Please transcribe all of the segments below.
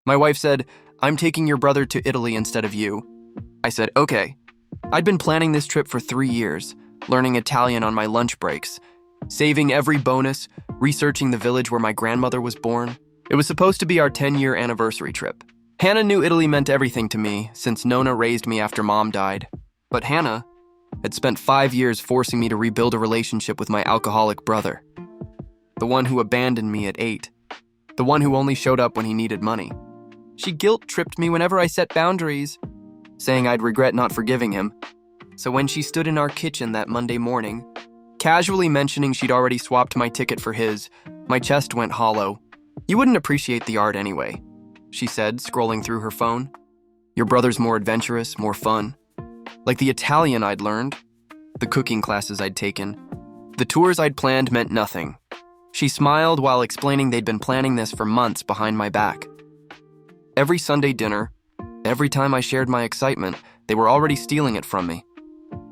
My wife said, "I'm taking your brother to Italy instead of you." I said, "Okay." I'd been planning this trip for 3 years, learning Italian on my lunch breaks, saving every bonus, researching the village where my grandmother was born. It was supposed to be our 10-year anniversary trip. Hannah knew Italy meant everything to me since Nona raised me after Mom died. But Hannah had spent 5 years forcing me to rebuild a relationship with my alcoholic brother. The one who abandoned me at 8. The one who only showed up when he needed money. She guilt-tripped me whenever I set boundaries, saying I'd regret not forgiving him. So when she stood in our kitchen that Monday morning, casually mentioning she'd already swapped my ticket for his, my chest went hollow. "You wouldn't appreciate the art anyway," she said, scrolling through her phone. "Your brother's more adventurous, more fun. Like the Italian I'd learned, the cooking classes I'd taken, the tours I'd planned meant nothing." She smiled while explaining they'd been planning this for months behind my back. Every Sunday dinner, every time I shared my excitement, they were already stealing it from me.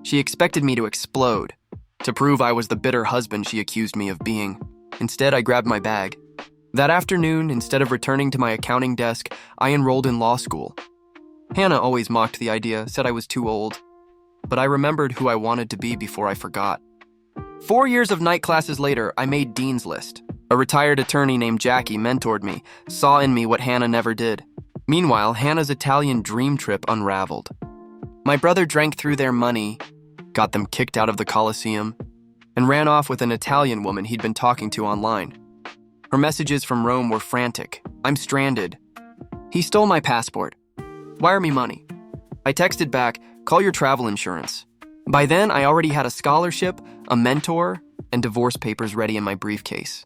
She expected me to explode, to prove I was the bitter husband she accused me of being. Instead, I grabbed my bag. That afternoon, instead of returning to my accounting desk, I enrolled in law school. Hannah always mocked the idea, said I was too old. But I remembered who I wanted to be before I forgot. 4 years of night classes later, I made Dean's List. A retired attorney named Jackie mentored me, saw in me what Hannah never did. Meanwhile, Hannah's Italian dream trip unraveled. My brother drank through their money, got them kicked out of the Colosseum, and ran off with an Italian woman he'd been talking to online. Her messages from Rome were frantic. "I'm stranded. He stole my passport. Wire me money." I texted back, "Call your travel insurance." By then, I already had a scholarship, a mentor, and divorce papers ready in my briefcase.